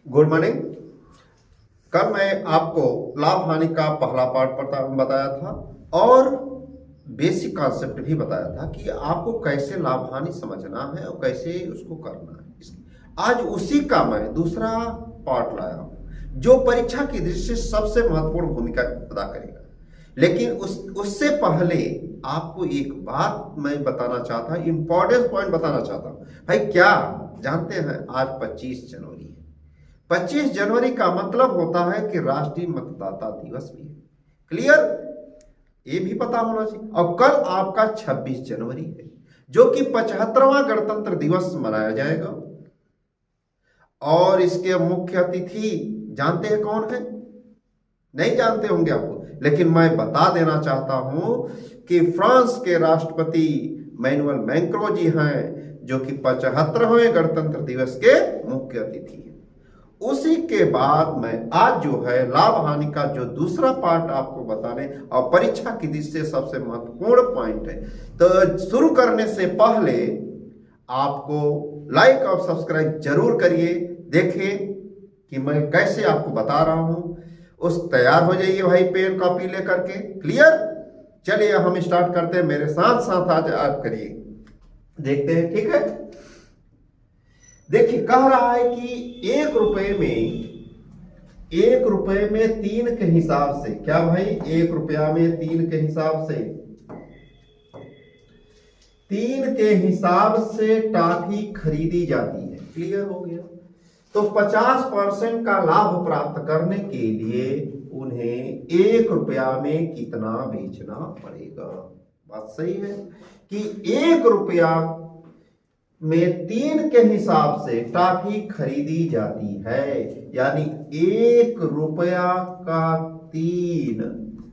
Good morning. कल मैं आपको लाभ हानि का पहला पार्ट बताया था और बेसिक कॉन्सेप्ट भी बताया था कि आपको कैसे लाभ हानि समझना है और कैसे उसको करना है। आज उसी का मैं दूसरा पार्ट लाया हूं जो परीक्षा की दृष्टि से सबसे महत्वपूर्ण भूमिका अदा करेगा। लेकिन उससे पहले आपको एक बात मैं बताना चाहता हूं, इंपॉर्टेंट पॉइंट बताना चाहता हूं। भाई क्या जानते हैं, आज 25 जनवरी है। 25 जनवरी का मतलब होता है कि राष्ट्रीय मतदाता दिवस भी है। क्लियर, ये भी पता होना चाहिए। और कल आपका 26 जनवरी है जो कि 75वां गणतंत्र दिवस मनाया जाएगा। और इसके मुख्य अतिथि जानते हैं कौन है? नहीं जानते होंगे आपको, लेकिन मैं बता देना चाहता हूं कि फ्रांस के राष्ट्रपति मैनुअल मैक्रों जी हैं जो कि 75वें गणतंत्र दिवस के मुख्य अतिथि हैं। उसी के बाद मैं आज जो है लाभ हानि का जो दूसरा पार्ट आपको बताने और परीक्षा की दृष्टि से सबसे महत्वपूर्ण पॉइंट है। तो शुरू करने से पहले आपको लाइक और सब्सक्राइब जरूर करिए, देखें कि मैं कैसे आपको बता रहा हूं। उस तैयार हो जाइए भाई, पेन कॉपी लेकर के। क्लियर, चलिए हम स्टार्ट करते हैं। मेरे साथ साथ आज आप करिए, देखते हैं। ठीक है, देखिए कह रहा है कि 1 रुपए में 3 के हिसाब से, क्या भाई 1 रुपया में 3 के हिसाब से, 3 के हिसाब से टॉफी खरीदी जाती है। क्लियर हो गया। तो 50% का लाभ प्राप्त करने के लिए उन्हें 1 रुपया में कितना बेचना पड़ेगा? बात सही है कि 1 रुपया में 3 के हिसाब से टॉफी खरीदी जाती है, यानी 1 रुपया का 3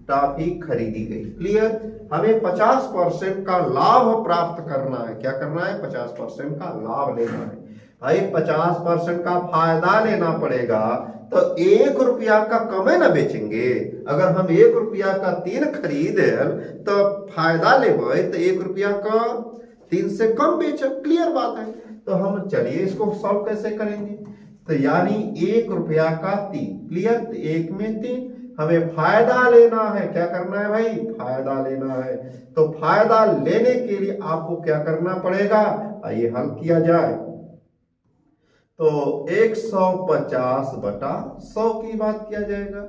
टॉफी खरीदी गई। क्लियर, हमें 50% का लाभ प्राप्त करना है। क्या करना है? 50% का लाभ लेना है। भाई 50% का फायदा लेना पड़ेगा, तो 1 रुपया का कमे ना बेचेंगे। अगर हम 1 रुपया का 3 खरीदे तो फायदा लेबे तो 1 रुपया का 3 से कम बेचो। क्लियर बात है। तो हम चलिए इसको सॉल्व कैसे करेंगे। तो यानी 1 रुपया का 3। क्लियर, तो 1 में 3 हमें फायदा लेना है। क्या करना है भाई? फायदा लेना है। तो फायदा लेने के लिए आपको क्या करना पड़ेगा? आइए हल किया जाए। तो 150 बटा 100 की बात किया जाएगा।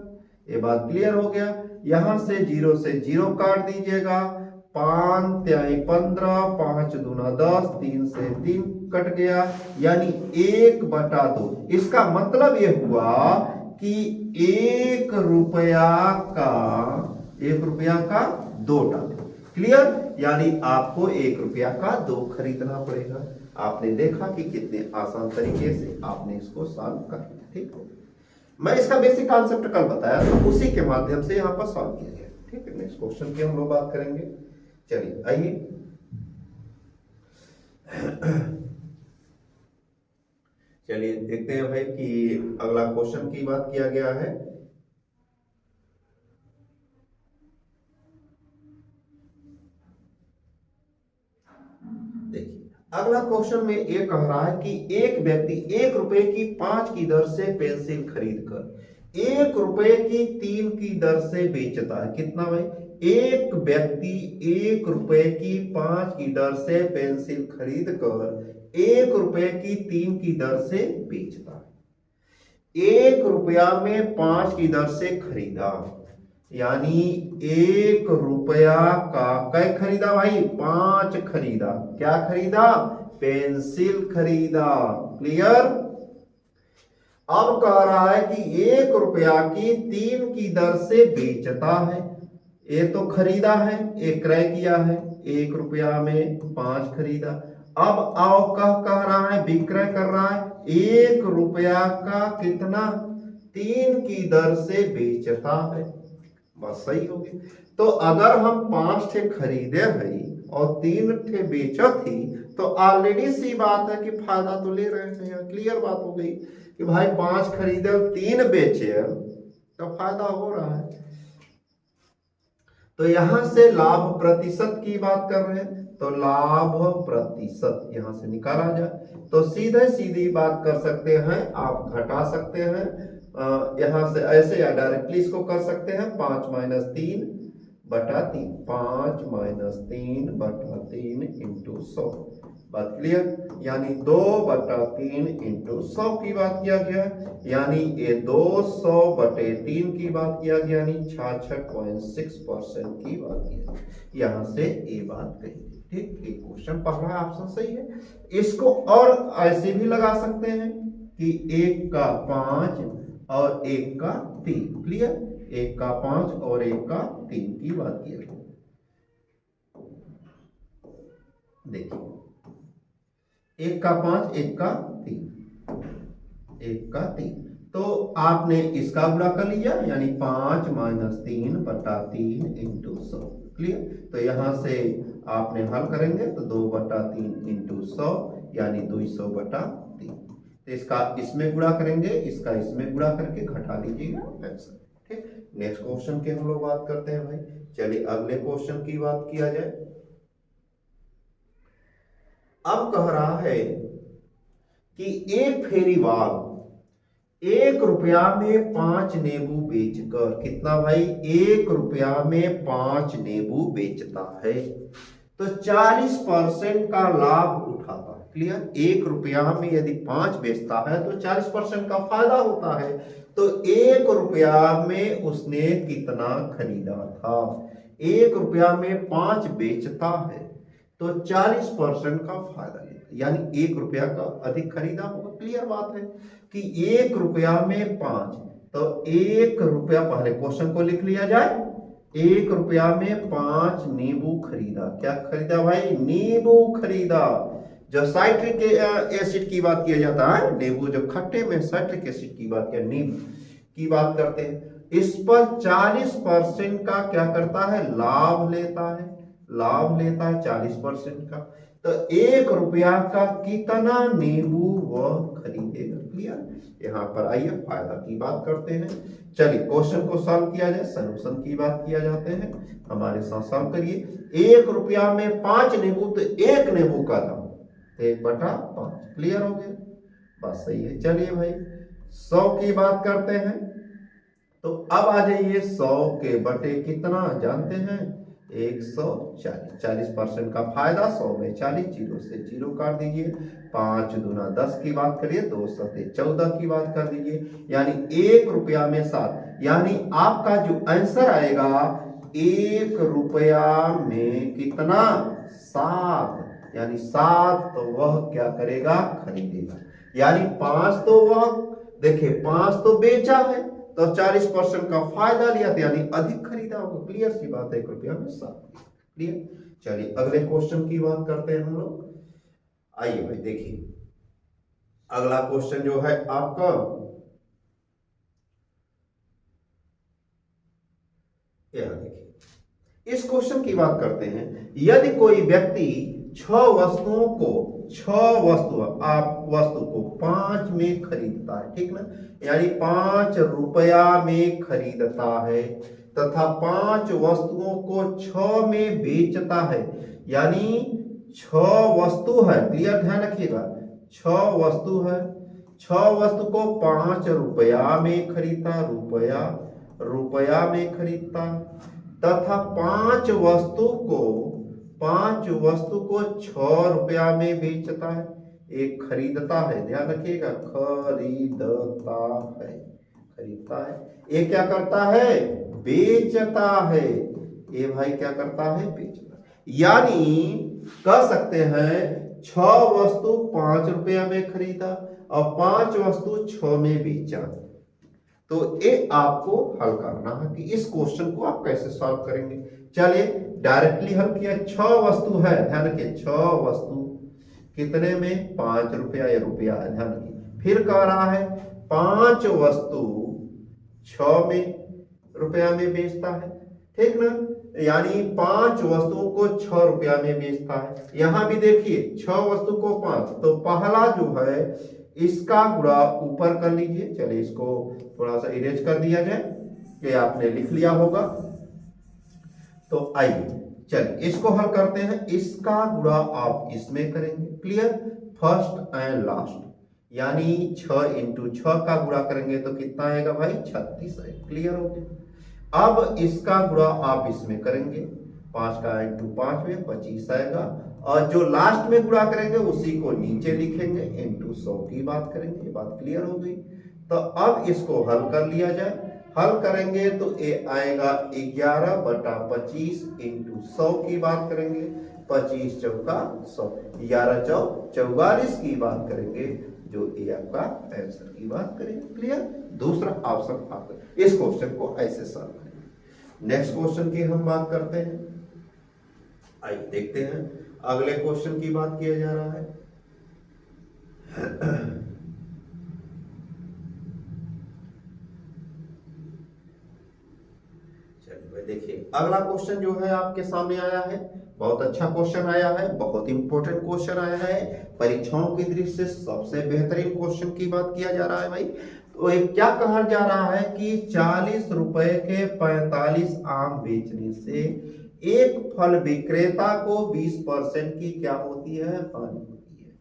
ये बात क्लियर हो गया। यहां से 0 से 0 काट दीजिएगा। 5 तिहाई 15, 5 दूना 10, 3 से 3 कट गया, यानी 1 बटा 2। इसका मतलब ये हुआ कि 1 रुपया का 2 टॉफी। क्लियर, यानी आपको 1 रुपया का 2 खरीदना पड़ेगा। आपने देखा कि कितने आसान तरीके से आपने इसको सॉल्व कर लिया। ठीक हो, मैं इसका बेसिक कॉन्सेप्ट कल बताया तो उसी के माध्यम से यहां पर सॉल्व किया गया। ठीक है, नेक्स्ट क्वेश्चन की हम लोग बात करेंगे। चलिए आइए, चलिए देखते हैं भाई कि अगला क्वेश्चन की बात किया गया है। देखिए अगला क्वेश्चन में ये कह रहा है कि एक व्यक्ति 1 रुपए की 5 की दर से पेंसिल खरीद कर 1 रुपए की 3 की दर से बेचता है। कितना भाई? एक व्यक्ति 1 रुपए की 5 की दर से पेंसिल खरीद कर 1 रुपए की 3 की दर से बेचता है। 1 रुपया में 5 की दर से खरीदा, यानी 1 रुपया का क्या खरीदा भाई? 5 खरीदा। क्या खरीदा? पेंसिल खरीदा। क्लियर, अब कह रहा है कि 1 रुपया की 3 की दर से बेचता है। ये तो खरीदा है, ये क्रय किया है। 1 रुपया में 5 खरीदा। अब आओ कह रहा है विक्रय कर रहा है 1 रुपया का कितना? 3 की दर से बेचता है। बस सही हो गई। तो अगर हम 5 ठे खरीदे भाई और 3 ठे बेचत ही, तो ऑलरेडी सी बात है कि फायदा तो ले रहे हैं। क्लियर बात हो गई कि भाई 5 खरीदे 3 बेचे तो फायदा हो रहा है। तो यहां से लाभ प्रतिशत की बात कर रहे हैं, तो लाभ प्रतिशत यहां से निकाला जाए तो सीधे सीधी बात कर सकते हैं, आप घटा सकते हैं यहां से ऐसे, या डायरेक्टली इसको कर सकते हैं 5 - 3 बटा 3, 5 - 3 बटा 3 इंटू 100। बात क्लियर? यानी 2/3 इंटू 100 की बात किया गया, यानी ये 200/3 की बात किया गया, यानी 66.6% की बात किया। यहां से ये बात कही। ठीक, ये क्वेश्चन पहला ऑप्शन सही है। इसको और ऐसे भी लगा सकते हैं कि 1 का 5 और 1 का 3। क्लियर? 1 का 5 और 1 का 3 की बात किया गया। देखिए 1 का 5 1 का 3, 1 का 3, तो आपने इसका गुणा कर लिया, यानी 5 - 3 बटा 3 इंटू 100। क्लियर? तो यहां से आपने हल करेंगे तो 2/3 इंटू 100 यानी 200/3। तो इसका इसमें गुणा करेंगे, इसका इसमें गुणा करके घटा लीजिएगा आंसर। ठीक, नेक्स्ट क्वेश्चन की हम लोग बात करते हैं भाई। चलिए अगले क्वेश्चन की बात किया जाए। अब कह रहा है कि एक फेरीवाल 1 रुपया में 5 नींबू बेचकर, कितना भाई? 1 रुपया में 5 नींबू बेचता है तो 40% का लाभ उठाता है। क्लियर? 1 रुपया में यदि 5 बेचता है तो 40% का फायदा होता है। तो 1 रुपया में उसने कितना खरीदा था? 1 रुपया में 5 बेचता है तो 40% का फायदा लेता, यानी 1 रुपया का अधिक खरीदा होगा। क्लियर बात है कि 1 रुपया में 5, तो 1 रुपया, पहले क्वेश्चन को लिख लिया जाए। 1 रुपया में 5 नींबू खरीदा। क्या खरीदा भाई? नींबू खरीदा। जो साइट्रिक एसिड की बात किया जाता है, नींबू जो खट्टे में साइट्रिक एसिड की बात, किया नींबू की बात करते हैं, इस पर 40% का क्या करता है? लाभ लेता है। लाभ लेता है 40% का। तो 1 रुपया का कितना नींबू वह खरीदेगा। क्लियर? यहाँ पर आइए फायदा की बात करते हैं। चलिए क्वेश्चन को सॉल्व किया जाए, सॉल्यूशन की बात किया जाते हैं। हमारे साथ सॉल्व करिए। 1 रुपया में 5 नींबू, तो 1 नींबू का दाम 1/5। क्लियर हो गया? बात सही है। चलिए भाई 100 की बात करते हैं। तो अब आ जाइए 100 के बटे कितना जानते हैं? 140। 40% का फायदा, 100 में 40, 0 से 0 काट दीजिए। 5 दूना 10 की बात करिए, 2 सते 14 की बात कर दीजिए, यानी 1 रुपया में 7। यानी आपका जो आंसर आएगा 1 रुपया में कितना? 7, यानी 7 तो वह क्या करेगा? खरीदेगा। यानी 5 तो वह, देखिए 5 तो बेचा है तो 40% का फायदा लिया था, यानी अधिक खरीदा होगा। क्लियर सी बात है, 1 रुपया में 7। क्लियर? चलिए अगले क्वेश्चन की बात करते हैं हम लोग। आइए भाई देखिए अगला क्वेश्चन जो है आपका, यह देखिए इस क्वेश्चन की बात करते हैं। यदि कोई व्यक्ति 6 वस्तुओं को, 6 वस्तु को 5 में खरीदता है, ठीक ना, यानी 5 रुपया में खरीदता है, तथा 5 वस्तुओं को 6 में बेचता है, यानी 6 वस्तु है। क्लियर? ध्यान रखिएगा, 6 वस्तु है। 6 वस्तु को 5 रुपया में खरीदता, रुपया में खरीदता, तथा 5 वस्तु को 6 रुपया में बेचता है। एक खरीदता है, ध्यान रखिएगा, खरीदता है। ये क्या करता है? बेचता है। ये भाई क्या करता है? बेचता है। यानी कह सकते हैं 6 वस्तु 5 रुपया में खरीदा और 5 वस्तु 6 में बेचा। तो ये आपको हल करना है कि इस क्वेश्चन को आप कैसे सॉल्व करेंगे। चलिए डायरेक्टली हल किया। 6 वस्तु है, ध्यान रखिए, 6 वस्तु कितने में? 5 रुपया, या रुपया है, ध्यान रखिए। फिर कह रहा है 5 वस्तु 6 में रुपया में बेचता है, ठीक ना, यानी 5 वस्तुओं को 6 रुपया में बेचता है। यहां भी देखिए 6 वस्तु को 5, तो पहला जो है इसका गुणा ऊपर कर लीजिए। चलिए इसको थोड़ा सा इरेज कर दिया जाए, ये आपने लिख लिया होगा। तो आइए चलिए इसको हल करते हैं। इसका गुणा आप इसमें करेंगे, क्लियर, फर्स्ट एंड लास्ट, यानी 6 इंटू 6 का गुणा करेंगे तो कितना आएगा भाई 36 है, क्लियर हो गया। अब इसका गुणा आप इसमें करेंगे, 5 का इंटू 5 में 25 आएगा, और जो लास्ट में गुणा करेंगे उसी को नीचे लिखेंगे, इंटू 100 की बात करेंगे। ये बात क्लियर हो गई। तो अब इसको हल कर लिया जाए। हल करेंगे तो ये आएगा 11/25 इंटू 100 की बात करेंगे, 25 चौका 100, 11 चौक 44 की बात करेंगे, जो ये आपका आंसर की बात करेंगे, क्लियर। दूसरा ऑप्शन आपका, इस क्वेश्चन को ऐसे सॉल्व करेंगे। नेक्स्ट क्वेश्चन की हम बात करते हैं, आइए देखते हैं। अगले क्वेश्चन की बात किया जा रहा है। देखिए अगला क्वेश्चन जो है आपके सामने आया है, बहुत अच्छा क्वेश्चन आया है, बहुत इंपॉर्टेंट क्वेश्चन आया है, परीक्षाओं की दृष्टि से सबसे बेहतरीन क्वेश्चन की बात किया जा रहा है भाई। तो एक क्या कहा जा रहा है कि 40 रुपए के 45 आम बेचने से एक फल विक्रेता को 20% की क्या होती है, हानि होती है।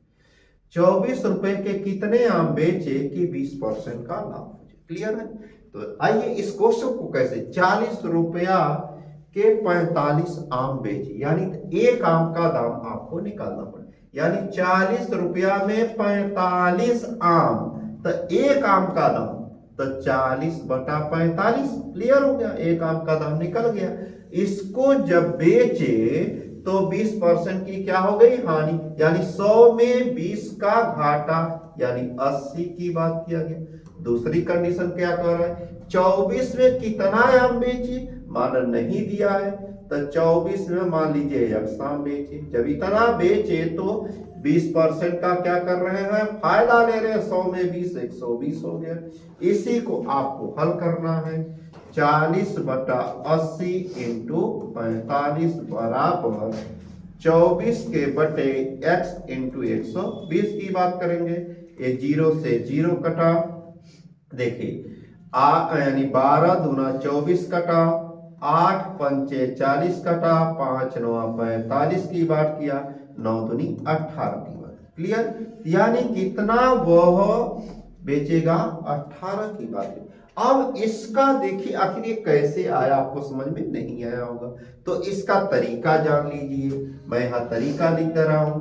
24 रुपए के कितने आम बेचे कि 20% का लाभ हो जाए, क्लियर है। तो आइए इस क्वेश्चन को कैसे, 40 रुपया के 45 आम बेचे, यानी एक आम का दाम आपको निकालना पड़े, यानी 40 रुपया में 45 आम, तो एक आम का दाम तो 40/45, क्लियर हो गया, एक आम का दाम निकल गया। इसको जब बेचे तो 20% की क्या हो गई, हानि, यानी 100 में 20 का घाटा, यानी 80 की बात किया गया। दूसरी कंडीशन क्या कर रहा है, 24 में कितना आम बेचे, मान नहीं दिया है, तो 24 में मान लीजिए 1 आम बेचे। जब इतना बेचे तो 20% का क्या कर रहे हैं, फायदा ले रहे हैं, 100 में 20 120 हो गया। इसी को आपको हल करना है, 40/80 इंटू 45 बराबर 24 के बटे x इंटू 120 की बात करेंगे। ये 0 से 0 कटा, देखिए यानी 12 दूना 24 कटा, 8 पंचे 40 कटा, 5 9 45 की बात किया, 9 दूनी 18 की बात, क्लियर। यानी कितना वह बेचेगा, 18 की बात है। अब इसका देखिए आखिर ये कैसे आया, आपको समझ में नहीं आया होगा, तो इसका तरीका जान लीजिए। मैं यहाँ तरीका लिख दे रहा हूं।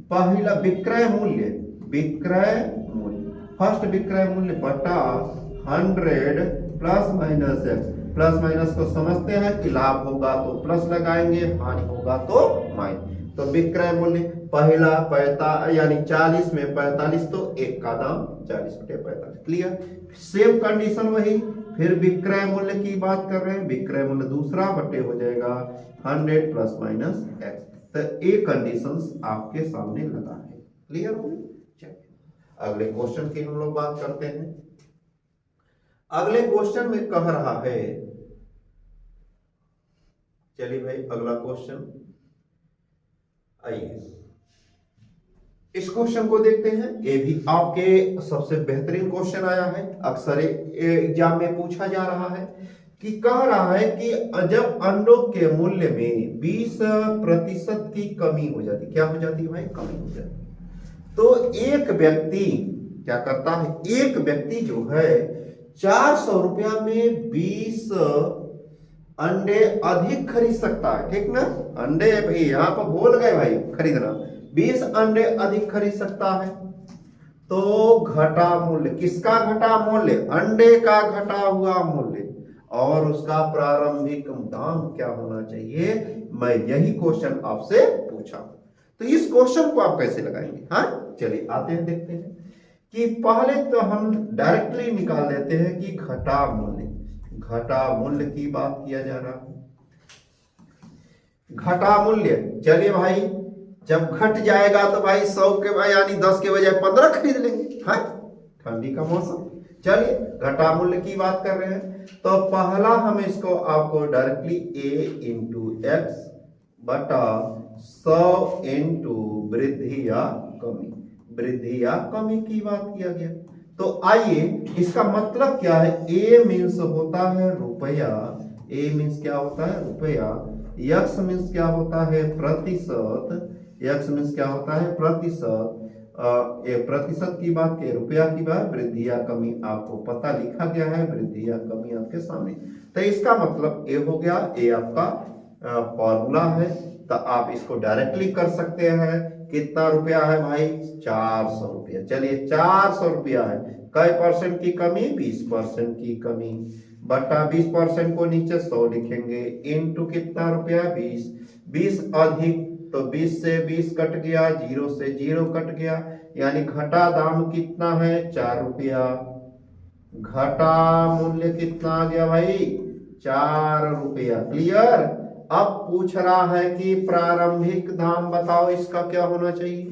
पहला विक्रय मूल्य, फर्स्ट विक्रय मूल्य बटा 100 plus minus x, plus minus को समझते हैं कि लाभ होगा तो प्लस लगाएंगे, हानि होगा तो माइनस। तो विक्रय मूल्य पहला 45, यानी 40 में 45, तो एक का दाम 40/45, क्लियर। सेम कंडीशन वही, फिर विक्रय मूल्य की बात कर रहे हैं, विक्रय मूल्य दूसरा बटे हो जाएगा 100 प्लस माइनस एक्स। तो ये कंडीशंस आपके सामने लगा है, क्लियर हो गई। अगले क्वेश्चन की हम लोग बात करते हैं। अगले क्वेश्चन में कह रहा है, चलिए भाई अगला क्वेश्चन, आइए इस क्वेश्चन को देखते हैं। ये भी आपके सबसे बेहतरीन क्वेश्चन आया है, अक्सर एग्जाम में पूछा जा रहा है कि कह रहा है कि जब अंडों के मूल्य में 20% की कमी हो जाती, क्या हो जाती है भाई, कमी हो जाती, तो एक व्यक्ति क्या करता है, एक व्यक्ति जो है 400 रुपया में 20 अंडे अधिक खरीद सकता है, ठीक ना। अंडे भाई यहाँ पर बोल गए भाई खरीदना, 20 अंडे अधिक खरीद सकता है। तो घटा मूल्य, किसका घटा मूल्य, अंडे का घटा हुआ मूल्य, और उसका प्रारंभिक दाम क्या होना चाहिए। मैं यही क्वेश्चन आपसे पूछा, तो इस क्वेश्चन को आप कैसे लगाएंगे। हाँ चलिए आते हैं, देखते हैं कि पहले तो हम डायरेक्टली निकाल लेते हैं कि घटा मूल्य, घटा मूल्य की बात किया जा रहा है। घटा मूल्य, चलिए भाई जब घट जाएगा तो भाई 100 के भाई यानी 10 के बजाय 15 खरीद लेंगे। हाँ ठंडी का मौसम, चलिए घटा मूल्य की बात कर रहे हैं, तो पहला हम इसको आपको डायरेक्टली a इंटू एक्स बटा 100 इंटू वृद्धि या कमी, वृद्धि या कमी की बात किया गया। तो आइए इसका मतलब क्या है, a मीन्स होता है रुपया, a मीन्स क्या होता है रुपया, यक्स मीन्स क्या होता है प्रतिशत, यक्स मीन्स क्या होता है प्रतिशत, ये प्रतिशत की बात के रुपया की बात, वृद्धि या कमी आपको पता लिखा गया है, वृद्धि या कमी आपके सामने। तो इसका मतलब ये हो गया, ये आपका फॉर्मूला है। तो आप इसको डायरेक्टली कर सकते हैं। कितना रुपया है भाई 400 रुपया। चलिए 400 रुपया है, कई परसेंट की कमी 20% की कमी, बटा 20% को नीचे 100 लिखेंगे, इनटू कितना रुपया 20, 20 अधिक तो 20 से 20 कट गया, 0 से 0 कट गया, यानी घटा दाम कितना है 4 रुपया, घटा मूल्य कितना आ गया भाई 4 रुपया। क्लियर। अब पूछ रहा है कि प्रारंभिक दाम बताओ इसका क्या होना चाहिए।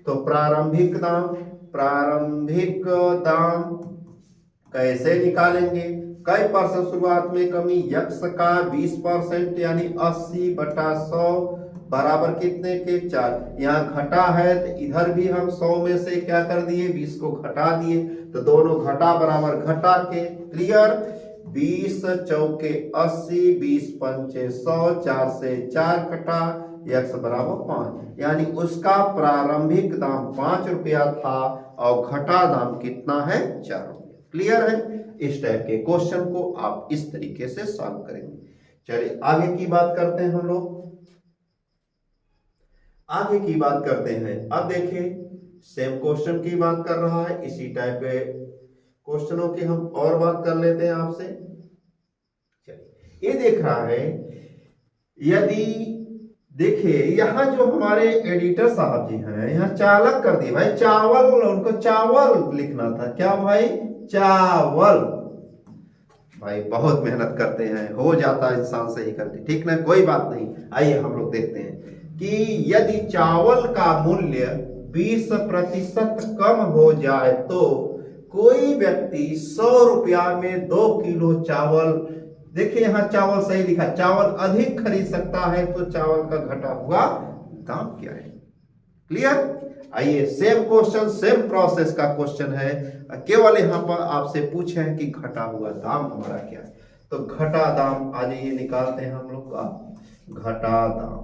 तो प्रारंभिक दाम कैसे निकालेंगे, कई परसेंट शुरुआत में कमी, यक्स का 20% यानी 80 बटा 100 बराबर कितने के 4। यहाँ घटा है तो इधर भी हम 100 में से क्या कर दिए 20 को घटा दिए, तो दोनों घटा बराबर घटा के। क्लियर। 20 चौके 80, 20 पंचे 100, 4 से 4 कटा, यक्स बराबर 5, यानी उसका प्रारंभिक दाम 5 रुपया था और घटा दाम कितना है 4 रुपया। क्लियर है। इस टाइप के क्वेश्चन को आप इस तरीके से सॉल्व करेंगे। चलिए आगे की बात करते हैं हम लोग, आगे की बात करते हैं। अब देखिए सेम क्वेश्चन की बात कर रहा है, इसी टाइप के क्वेश्चनों की हम और बात कर लेते हैं आपसे। चलिए ये देख रहा है, यदि देखिए यहां जो हमारे एडिटर साहब जी हैं यहाँ चालक कर दिए भाई चावल, उनको चावल लिखना था, क्या भाई चावल। भाई बहुत मेहनत करते हैं, हो जाता है इंसान सही करके, ठीक ना, कोई बात नहीं। आइए हम लोग देखते हैं कि यदि चावल का मूल्य 20% कम हो जाए तो कोई व्यक्ति 100 रुपया में 2 किलो चावल, देखिए यहां चावल सही लिखा, चावल अधिक खरीद सकता है, तो चावल का घटा हुआ दाम क्या है। क्लियर। आइए सेम क्वेश्चन सेम प्रोसेस का क्वेश्चन है, केवल यहां पर आपसे पूछे हैं कि घटा हुआ दाम हमारा क्या है। तो घटा दाम आ जाइए निकालते हैं हम लोग का घटा दाम।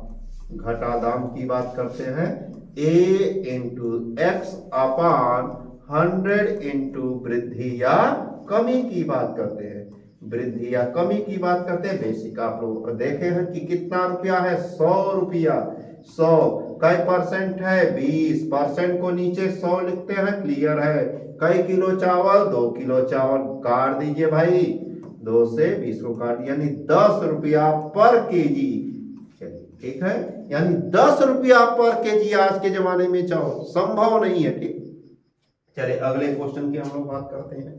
घटा दाम की बात करते हैं, a into x upon 100 into वृद्धि या कमी की बात करते हैं, वृद्धि या कमी की बात करते हैं। बेसिक आप लोग देखे हैं कि कितना रुपया है 100 रुपया, 100 कई परसेंट है 20%, को नीचे 100 लिखते हैं। क्लियर है। कई किलो चावल 2 किलो चावल, काट दीजिए भाई 2 से 20 को काट, यानी 10 रुपया पर केजी। ठीक है, यानी 10 रुपया पर केजी आज के जमाने में चावल संभव नहीं है। ठीक, चलिए अगले क्वेश्चन की हम लोग बात करते हैं।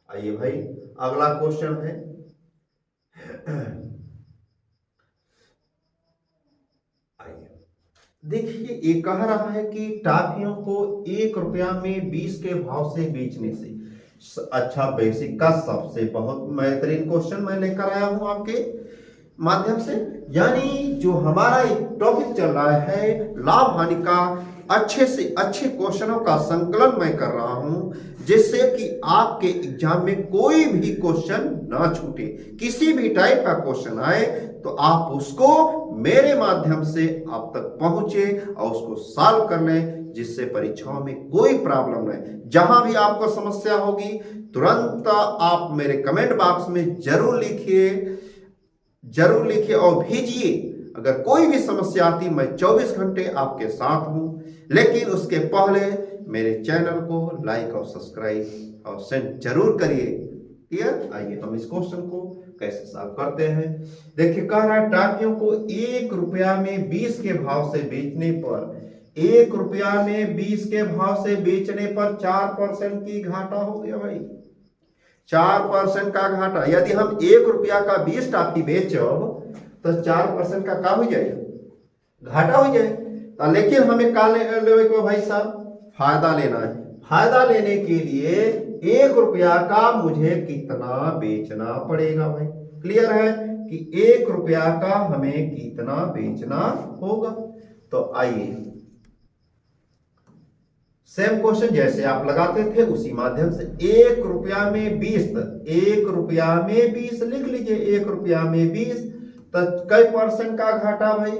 आइए भाई अगला क्वेश्चन है, आइए देखिए ये कह रहा है कि टॉफियों को 1 रुपया में 20 के भाव से बेचने से, अच्छा बेसिक का सबसे बहुत बेहतरीन क्वेश्चन मैं लेकर आया हूं आपके माध्यम से। यानी जो हमारा एक टॉपिक चल रहा है लाभ हानि का, अच्छे से अच्छे क्वेश्चनों का संकलन मैं कर रहा हूं, जिससे कि आपके एग्जाम में कोई भी क्वेश्चन ना छूटे। किसी भी टाइप का क्वेश्चन आए तो आप उसको मेरे माध्यम से आप तक पहुंचे और उसको सॉल्व कर लें, जिससे परीक्षाओं में कोई प्रॉब्लम नहीं। जहां भी आपको समस्या होगी तुरंत आप मेरे कमेंट बॉक्स में जरूर लिखिए और भेजिए। अगर कोई भी समस्या आती, मैं 24 घंटे आपके साथ हूं, लेकिन उसके पहले मेरे चैनल को लाइक और सब्सक्राइब और सेंड जरूर करिए। क्लियर। आइए हम इस क्वेश्चन को कैसे सॉल्व करते हैं। देखिए कह रहा है टॉफियों को 1 रुपया में 20 के भाव से बेचने पर, 1 रुपया में 20 के भाव से बेचने पर 4% की घाटा हो गया भाई, 4% का घाटा। यदि हम 1 रुपया का 20 टॉफी बेचब तो 4% का क्या हो जाएगा, घाटा हो जाए। लेकिन हमें क्या लेवे को भाई साहब, फायदा लेना है। फायदा लेने के लिए 1 रुपया का मुझे कितना बेचना पड़ेगा भाई। क्लियर है कि 1 रुपया का हमें कितना बेचना होगा। तो आइए सेम क्वेश्चन जैसे आप लगाते थे उसी माध्यम से, 1 रुपया में 20, 1 रुपया में 20 लिख लीजिए, 1 रुपया में 20 तो कई परसेंट का घाटा भाई?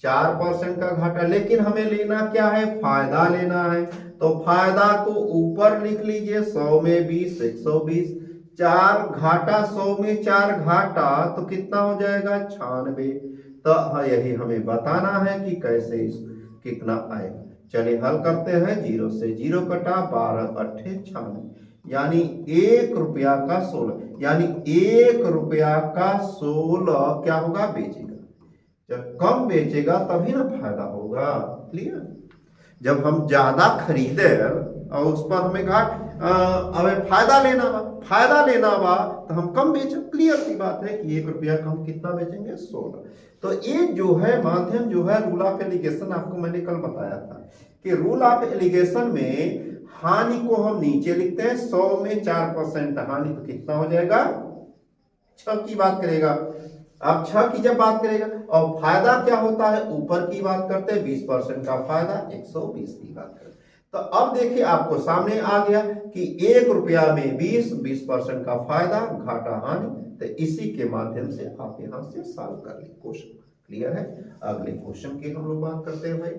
4% का घाटा। लेकिन हमें लेना क्या है? फायदा लेना है। तो फायदा को ऊपर लिख लीजिए, 100 में 20 120, 4 घाटा 100 में 4 घाटा तो कितना हो जाएगा? 96। तो हाँ, यही हमें बताना है कि कैसे इस कितना आएगा। चलिए हल करते हैं। 0 से 0 कटा, 12 अट्ठे 96, यानी 1 रुपया का 16, यानी 1 रुपया का 16 क्या होगा? बेचेगा। जब कम बेचेगा तभी ना फायदा होगा। क्लियर? जब हम ज्यादा खरीदे और उस पर हमें हमें फायदा लेना बा तो हम कम बेचो। क्लियर सी बात है कि 1 रुपया का हम कितना बेचेंगे? 16। तो ये जो है माध्यम जो है रूल ऑफ एलिगेशन, आपको मैंने कल बताया था कि रूल ऑफ एलिगेशन में हानि को हम नीचे लिखते हैं। 100 में 4% हानि तो कितना हो जाएगा? 6 की बात करेगा। अब 6 की जब बात करेगा, और फायदा क्या होता है? ऊपर की बात करते हैं, 20% का फायदा, 120 की बात करते हैं। तो अब देखिए आपको सामने आ गया कि 1 रुपया में 20% का फायदा, घाटा हानि। तो इसी के माध्यम से आप यहां से सॉल्व कर ली क्वेश्चन। क्लियर है? अगले क्वेश्चन की हम लोग बात करते हैं भाई।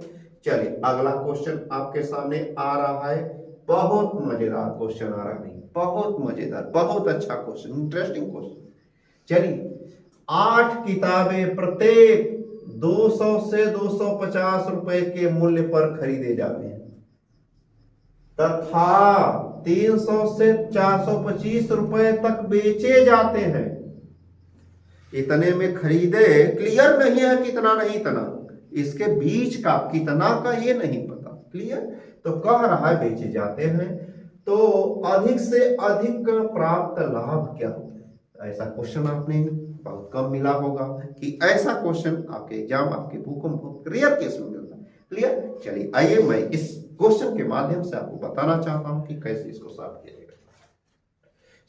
चलिए अगला क्वेश्चन आपके सामने आ रहा है। बहुत मजेदार क्वेश्चन आ रहा है, बहुत मजेदार, बहुत अच्छा क्वेश्चन, इंटरेस्टिंग क्वेश्चन। चलिए, 8 किताबें प्रत्येक 200 से 250 रुपए के मूल्य पर खरीदे जाते हैं तथा 300 से 425 रुपए तक बेचे जाते हैं। इतने में खरीदे, क्लियर नहीं है कितना, नहीं इतना, इसके बीच का कितना का ये नहीं पता। क्लियर? तो कह रहा है बेचे जाते हैं, तो अधिक से अधिक प्राप्त लाभ क्या होता है? ऐसा क्वेश्चन आपने बहुत कम मिला होगा कि ऐसा क्वेश्चन आपके एग्जाम, आपके बुक में बहुत रेयर केस में मिलता है। क्लियर? चलिए आइए मैं इस क्वेश्चन के माध्यम से आपको बताना चाहता हूं कि कैसे इसको सॉल्व किया जाएगा।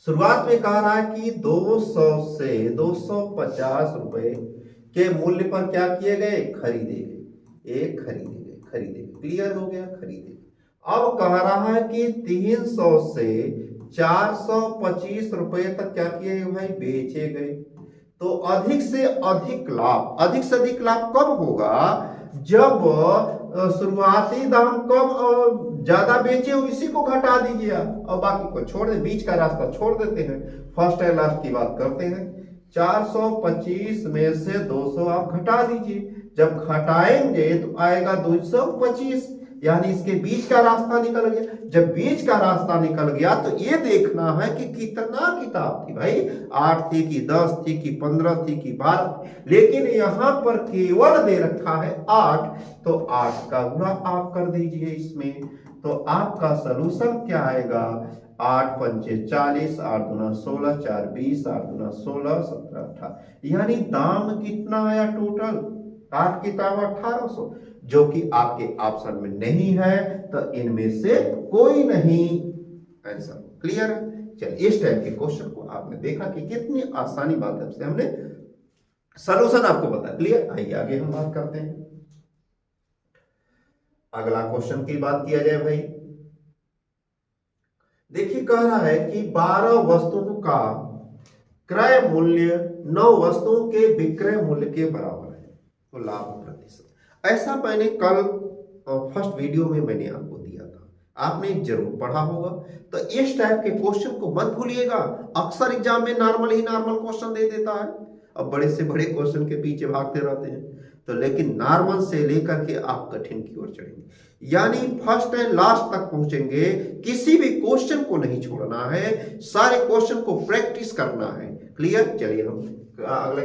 शुरुआत में कह रहा है कि 200 से 250 रुपए के मूल्य पर क्या किए गए? खरीदे गए। एक खरीदे गए। क्लियर हो गया? खरीदे। अब कह रहा है कि 300 से 425 रुपए तक क्या किए गए भाई? बेचे गए। तो अधिक से अधिक लाभ कब होगा? जब शुरुआती दाम कम और ज्यादा बेचे हो, इसी को घटा दीजिए और बाकी को छोड़ दे, बीच का रास्ता छोड़ देते हैं, फर्स्ट एंड लास्ट की बात करते हैं। 425 में से 200 आप घटा दीजिए, जब घटाएंगे तो आएगा 225, यानी इसके बीच का रास्ता निकल गया। जब बीच का रास्ता निकल गया तो ये देखना है कि कितना किताब थी भाई, 8 थी कि 10 थी कि 15 थी कि 12, लेकिन यहां पर केवल दे रखा है 8, तो 8 का गुणा आप कर दीजिए इसमें, तो आपका सलूशन क्या आएगा? 8 पंचे 40, 8 दूना 16, 4 20, 8 दूना 16, 17 18, यानी दाम कितना आया टोटल? 8 किताब 1800, जो कि आपके ऑप्शन में नहीं है, तो इनमें से कोई नहीं आंसर। क्लियर है? चलिए इस टाइप के क्वेश्चन को आपने देखा कि कितनी आसानी माध्यम से हमने सलूशन आपको बताया। क्लियर? आइए आगे हम बात करते हैं। अगला क्वेश्चन की बात किया जाए भाई। देखिए कह रहा है कि 12 वस्तुओं का क्रय मूल्य 9 वस्तुओं के विक्रय मूल्य के बराबर है, तो लाभ प्रतिशत। ऐसा मैंने कल फर्स्ट वीडियो में मैंने आपको दिया था, आपने जरूर पढ़ा होगा। तो इस टाइप के क्वेश्चन को मत भूलिएगा, अक्सर एग्जाम में नॉर्मल क्वेश्चन दे देता है, अब बड़े से बड़े क्वेश्चन के पीछे भागते रहते हैं। तो लेकिन नॉर्मल से लेकर के आप कठिन की ओर चढ़ेंगे, यानी फर्स्ट एंड लास्ट तक पहुंचेंगे। किसी भी क्वेश्चन को नहीं छोड़ना है, सारे क्वेश्चन को प्रैक्टिस करना है। क्लियर? चलिए हम अगले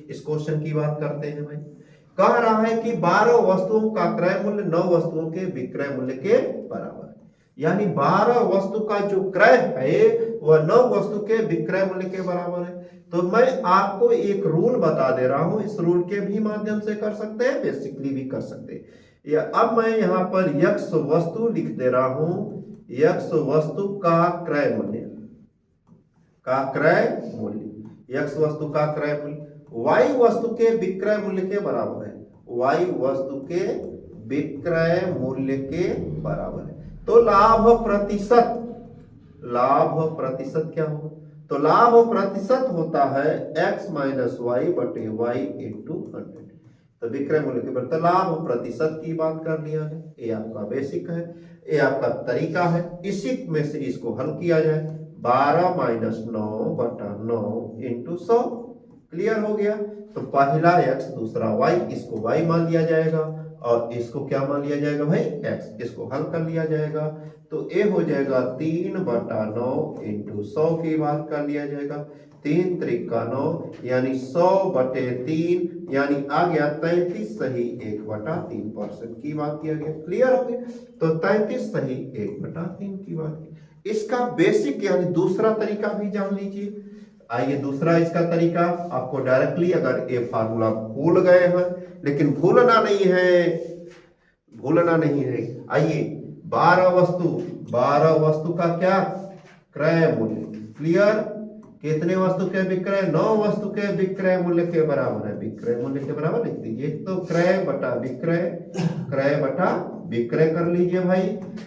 इस क्वेश्चन की बात करते हैं भाई। कह रहा है कि 12 वस्तुओं का क्रय मूल्य 9 वस्तुओं के विक्रय मूल्य के बराबर है, यानी 12 वस्तु का जो क्रय है वह 9 वस्तु के विक्रय मूल्य के बराबर है। तो मैं आपको एक रूल बता दे रहा हूं, इस रूल के भी माध्यम से कर सकते हैं, बेसिकली भी कर सकते हैं। अब मैं यहां पर x वस्तु लिख दे रहा हूं, x वस्तु का क्रय मूल्य, x वस्तु का क्रय मूल्य y वस्तु के विक्रय मूल्य के बराबर है, y वस्तु के विक्रय मूल्य के बराबर है। तो लाभ प्रतिशत क्या होगा? तो लाभ प्रतिशत होता है x माइनस वाई बटे वाई इंटू 100। तो विक्रय मूल्य के बराबर लाभ प्रतिशत की बात कर लिया है। ये आपका बेसिक है, ये आपका तरीका है। इसी में से इसको हल किया जाए, 12 माइनस 9 बटा 9 इंटू 100। क्लियर हो गया। तो पहला x दूसरा y, इसको y मान लिया जाएगा और इसको क्या मान लिया जाएगा भाई x। इसको हल कर लिया जाएगा तो ये हो जाएगा 3 बटा 9 इंटू 100 की बात कर लिया जाएगा। 3 त्रिका 9 यानी 100 बटे 3 यानी आ गया 33 सही 1/3% की बात किया गया। क्लियर हो गया। तो 33 सही 1/3 की बात की। इसका बेसिक यानी दूसरा तरीका भी जान लीजिए। आइए दूसरा इसका तरीका, आपको डायरेक्टली अगर ये फार्मूला भूल गए हैं, लेकिन भूलना नहीं है। आइए 12 वस्तु का क्या क्रय मूल्य। क्लियर। कितने वस्तु के विक्रय, 9 वस्तु के विक्रय मूल्य के बराबर है। विक्रय मूल्य के बराबर लिख दीजिए। तो क्रय बटा विक्रय कर लीजिए भाई।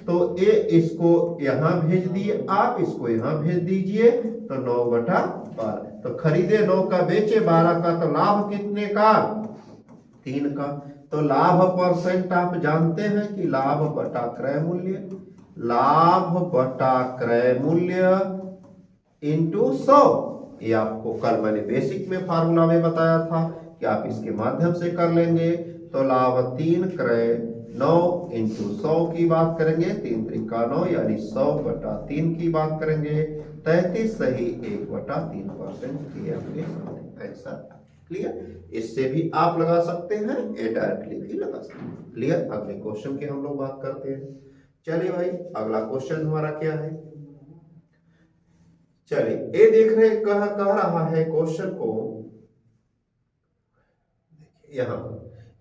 तो ये इसको यहां भेज दिए, आप इसको यहां भेज दीजिए। तो 9/12। तो खरीदे 9 का, बेचे 12 का, तो लाभ कितने का 3 का। तो लाभ परसेंट आप जानते हैं कि लाभ बटा क्रय मूल्य इंटू 100। ये आपको कल मैंने बेसिक में फार्मूला में बताया था कि आप इसके माध्यम से कर लेंगे। तो लाभ 3 क्रय 9 इंटू 100 की बात करेंगे। 3 त्रिका 9 यानी 100 बटा 3 की बात करेंगे। 33 सही 1/3% की आपके आंसर। क्लियर। इससे भी आप लगा सकते हैं, ये डायरेक्टली भी लगा सकते हैं। क्लियर। अगले क्वेश्चन की हम लोग बात करते हैं। चलिए भाई अगला क्वेश्चन हमारा क्या है। चलिए ये देख रहे कह रहा है क्वेश्चन को, यहां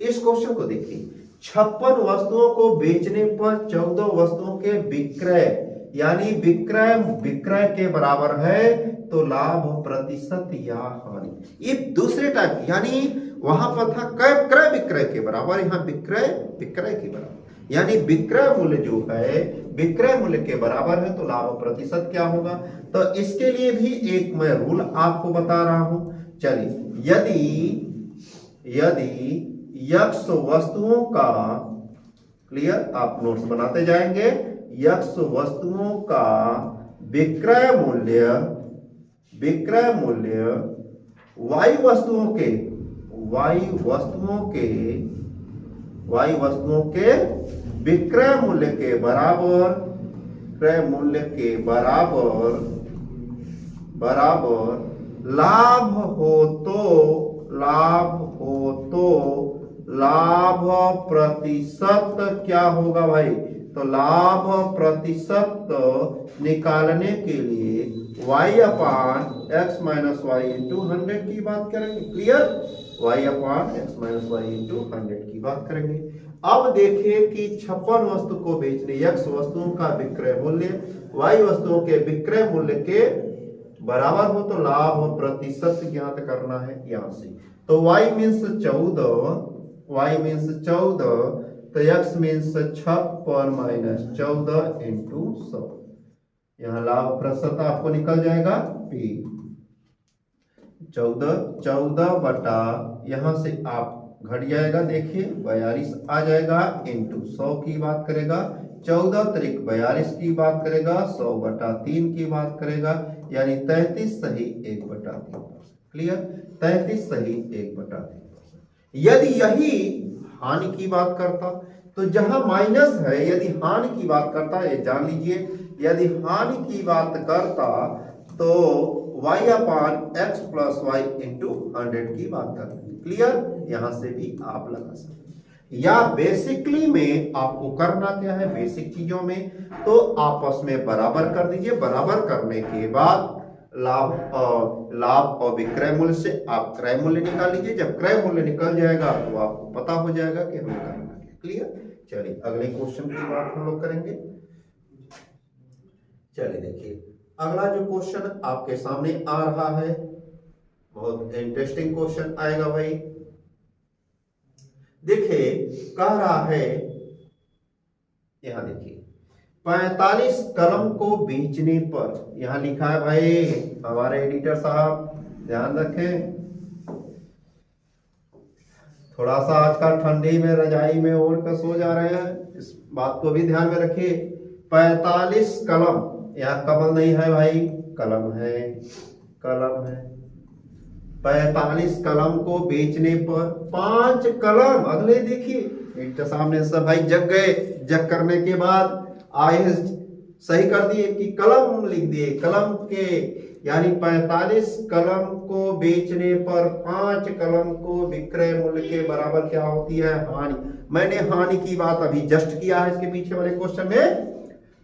इस क्वेश्चन को देखिए। 56 वस्तुओं को बेचने पर 14 वस्तुओं के विक्रय यानी विक्रय के बराबर है। तो लाभ प्रतिशत या हानि, ये दूसरे टाइप, यानी वहां पर था क्रय विक्रय के बराबर, यहाँ विक्रय के बराबर, यानी विक्रय मूल्य जो है विक्रय मूल्य के बराबर है। तो लाभ प्रतिशत क्या होगा। तो इसके लिए भी एक मैं रूल आपको बता रहा हूं। चलिए यदि x वस्तुओं का, क्लियर, आप नोट्स बनाते जाएंगे। x वस्तुओं का विक्रय मूल्य y वस्तुओं के विक्रय मूल्य के बराबर लाभ हो तो लाभ प्रतिशत क्या होगा भाई। तो लाभ प्रतिशत निकालने के लिए y/x - y इंटू 100 की बात करेंगे। क्लियर। y/x - y इंटू 100 की बात करेंगे। अब देखिए कि 56 वस्तु को बेचने x वस्तुओं का विक्रय मूल्य y वस्तुओं के विक्रय मूल्य के बराबर हो तो लाभ प्रतिशत ज्ञात करना है यहां से। तो y मीन्स 14, तो x मीन्स 56 माइनस 14 इंटू 100। यहाँ लाभ प्रतिशत आपको निकल जाएगा p 14 बटा, यहां से आप घट जाएगा, देखिए 42 आ जाएगा इंटू 100 की बात करेगा। 14 त्रिक 42 की बात करेगा, 100 बटा 3 की बात करेगा, यानी 33 सही 1/3%। क्लियर। 33 सही 1/3%। यदि यही हानि की बात करता, तो जहां माइनस है, यदि हानि की बात करता, ये जान लीजिए, यदि हानि की बात करता तो y/x + y इंटू 100 की बात करते। क्लियर। यहां से भी आप लगा सकते। या बेसिकली में आपको करना क्या है, बेसिक चीजों में तो आपस में बराबर कर दीजिए। बराबर करने के बाद लाभ और विक्रय मूल्य से आप क्रय मूल्य निकाल लीजिए। जब क्रय मूल्य निकल जाएगा तो आपको पता हो जाएगा कि हमें करना है। क्लियर। चलिए अगले क्वेश्चन की बात हम लोग करेंगे। चलिए देखिए अगला जो क्वेश्चन आपके सामने आ रहा है, बहुत इंटरेस्टिंग क्वेश्चन आएगा भाई। देखिए कह रहा है, यहां देखिए 45 कलम को बेचने पर, यहां लिखा है भाई हमारे एडिटर साहब ध्यान रखें, थोड़ा सा आजकल ठंडी में रजाई में ओढ़ कर सो जा रहे हैं, इस बात को भी ध्यान में रखिए। 45 कलम, यहाँ कमल नहीं है भाई, कलम है, कलम है। 45 कलम को बेचने पर 5 कलम, अगले देखिए एडिटर सामने सब भाई जग गए, जग करने के बाद आए सही कर दिए कि कलम लिख दिए, कलम के, यानी 45 कलम को बेचने पर 5 कलम को विक्रय मूल्य के बराबर क्या होती है, हानि। मैंने हानि की बात अभी जस्ट किया है इसके पीछे वाले क्वेश्चन में,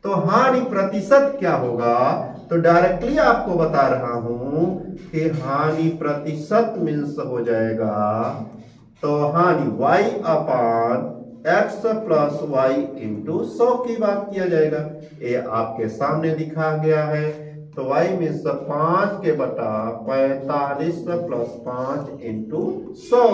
तो हानि प्रतिशत क्या होगा, तो डायरेक्टली आपको बता रहा हूं कि हानि प्रतिशत मीन्स हो जाएगा, तो हानि y/x प्लस y इंटू 100 की बात किया जाएगा। ये आपके सामने दिखा गया है, तो y मीन्स 5 के बटा 45 प्लस 5 इंटू 100,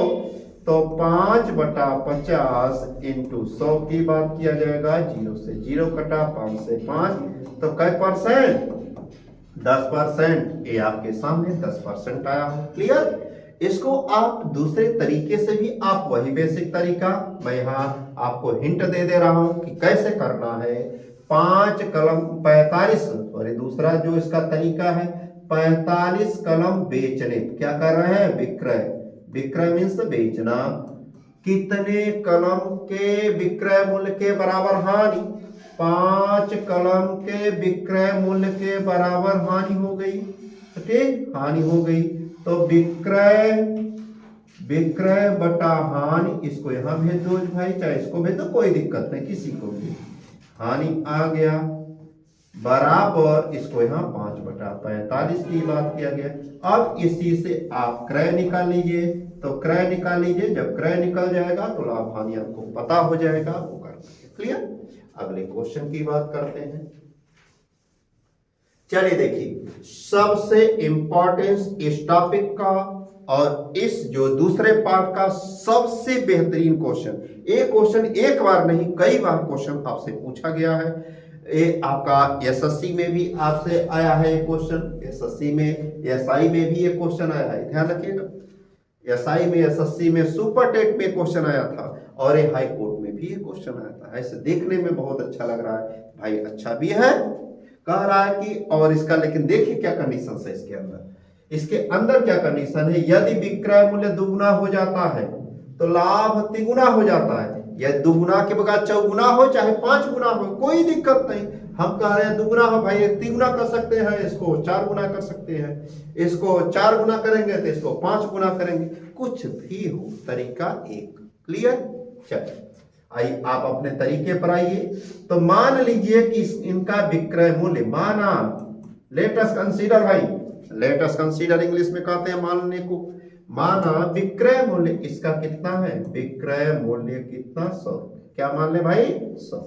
तो 5 बटा 50 इंटू 100 की बात किया जाएगा। 0 से 0 कटा, 5 से 5, तो कै परसेंट, 10%। ये आपके सामने 10% आया हो। क्लियर? इसको आप दूसरे तरीके से भी, आप वही बेसिक तरीका मैं यहाँ आपको हिंट दे रहा हूं कि कैसे करना है। 5 कलम 45, सॉरी दूसरा जो इसका तरीका है, 45 कलम बेचने, क्या कर रहे हैं, विक्रय, विक्रय मीन्स बेचना, कितने कलम के विक्रय मूल्य के बराबर हानि, 5 कलम के विक्रय मूल्य के बराबर हानि हो गई, ठीक, हानि हो गई, तो विक्रय, विक्रय बटा हानि, इसको यहां भेज दो भाई, चाहे इसको भेज दो, कोई दिक्कत नहीं किसी को भी, हानि आ गया बराबर, इसको यहाँ 5 बटा 45 की बात किया गया। अब इसी से आप क्रय निकाल लीजिए, तो क्रय निकाल लीजिए, जब क्रय निकल जाएगा तो लाभ हानि आपको पता हो जाएगा, वो कर लेंगे। क्लियर? अगले क्वेश्चन की बात करते हैं। चलिए देखिए, सबसे इंपॉर्टेंस इस टॉपिक का और इस जो दूसरे पार्ट का सबसे बेहतरीन क्वेश्चन, एक क्वेश्चन एक बार नहीं कई बार क्वेश्चन आपसे पूछा गया है। ये आपका एसएससी में भी आपसे आया है क्वेश्चन, एसएससी में, एसआई में भी ये क्वेश्चन आया है, ध्यान रखिएगा। एसआई में, एसएससी में, सुपर टेट में क्वेश्चन आया था, और ये हाई कोर्ट में भी ये क्वेश्चन आया था। ऐसे देखने में बहुत अच्छा लग रहा है भाई, अच्छा भी है, कह रहा है कि, और इसका लेकिन देखिए क्या कंडीशन है इसके अंदर, इसके अंदर क्या कंडीशन है, यदि विक्रय मूल्य दुगुना हो जाता है तो लाभ तिगुना हो जाता है, या दुगुना के बगैर चौगुना हो चाहे 5 गुना हो, कोई दिक्कत नहीं। हम कह रहे हैं दुगुना हो भाई, 3 गुना कर सकते हैं, इसको 4 गुना कर सकते हैं, इसको 4 गुना करेंगे तो इसको 5 गुना करेंगे, कुछ भी हो, तरीका एक। क्लियर? चलिए आइए आप अपने तरीके पर आइए। तो मान लीजिए कि इनका विक्रय मूल्य, माना, लेट अस कंसीडर भाई, लेट अस कंसीडर इंग्लिश में कहते हैं मानने को, माना विक्रय मूल्य इसका कितना है, विक्रय मूल्य कितना, 100, क्या मान ले भाई, 100,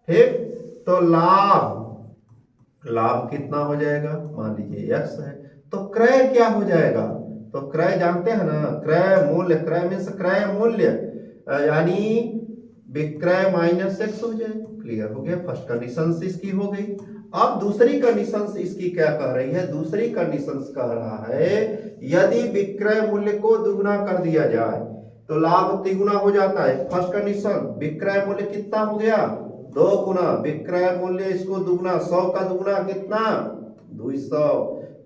ठीक। तो लाभ, लाभ कितना हो जाएगा, मान लीजिए x है, तो क्रय क्या हो जाएगा, तो क्रय जानते हैं ना, क्रय मूल्य, क्रय मीन्स क्रय मूल्य, यानी विक्रय माइनस x हो जाएगा। क्लियर हो गया? फर्स्ट कंडीशन इसकी हो गई। अब दूसरी कंडीशन इसकी क्या कह रही है, दूसरी कंडीशन कह रहा है यदि विक्रय मूल्य को दुगुना कर दिया जाए तो लाभ तिगुना हो जाता है। फर्स्ट कंडीशन, विक्रय मूल्य कितना हो गया, 2 गुना, विक्रय मूल्य इसको दुगुना, 100 का दुगुना कितना, 200,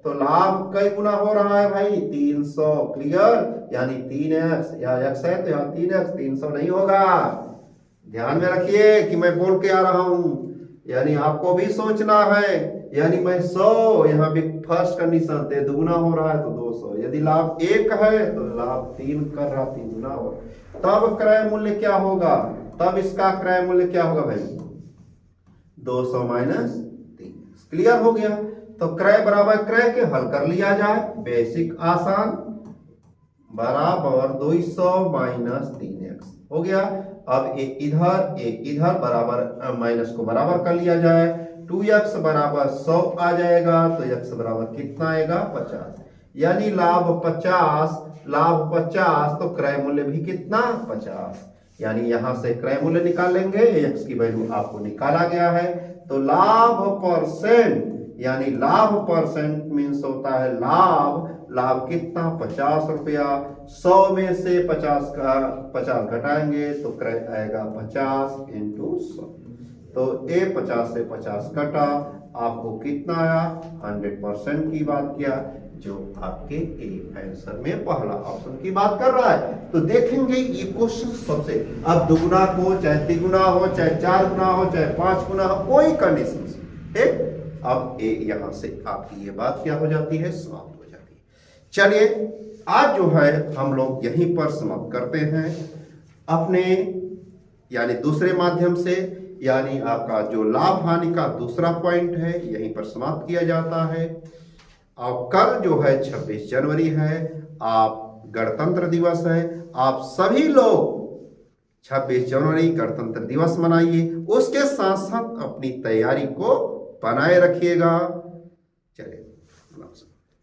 तो लाभ कई गुना हो रहा है भाई, 300। क्लियर? यानी 3x, या x है तो यहाँ 3x, 300 नहीं होगा, ध्यान में रखिए कि मैं बोल के आ रहा हूं, यानी आपको भी सोचना है, यानी मैं 100, यहाँ भी फर्स्ट कंडीशन थे, दुगुना हो रहा है तो 200, यदि लाभ 1 है तो लाभ 3 कर रहा, 3 गुना हो, तब क्रय मूल्य क्या होगा, तब इसका क्रय मूल्य क्या होगा भाई, 200 माइनस 3। क्लियर हो गया? तो क्रय बराबर क्रय के हल कर लिया जाए, बेसिक आसान, बराबर 200 माइनस 3x हो गया। अब इधर बराबर माइनस को बराबर कर लिया जाए, 2x बराबर 100 आ जाएगा, तो x बराबर कितना आएगा, 50, यानी लाभ 50, लाभ 50, तो क्रय मूल्य भी कितना, 50, यानी यहां से क्रय मूल्य निकालेंगे, x की वैल्यू आपको निकाला गया है। तो लाभ परसेंट, यानी लाभ परसेंट मीन्स होता है लाभ। लाभ कितना? 50 रुपया। 100 में से 50 घटाएंगे तो क्रय आएगा 50 × 100। तो ए 50 से 50 कटा, आपको कितना आया? 100% की बात किया, जो आपके ए आंसर में पहला ऑप्शन की बात कर रहा है। तो देखेंगे ये क्वेश्चन सबसे, अब दुगुना को चाहे तिगुना हो, चाहे 4 गुना हो, चाहे 5 गुना हो, कोई कंडीशन ठीक। अब ए यहां से आपकी ये बात क्या हो जाती है? समाप्त हो जाती है। चलिए आज जो है हम लोग यहीं पर समाप्त करते हैं अपने यानी दूसरे माध्यम से, यानी आपका जो लाभ हानि का दूसरा पॉइंट है यहीं पर समाप्त किया जाता है। और कल जो है 26 जनवरी है, आप गणतंत्र दिवस है, आप सभी लोग 26 जनवरी गणतंत्र दिवस मनाइए, उसके साथ साथ अपनी तैयारी को बनाए रखिएगा। चलिए।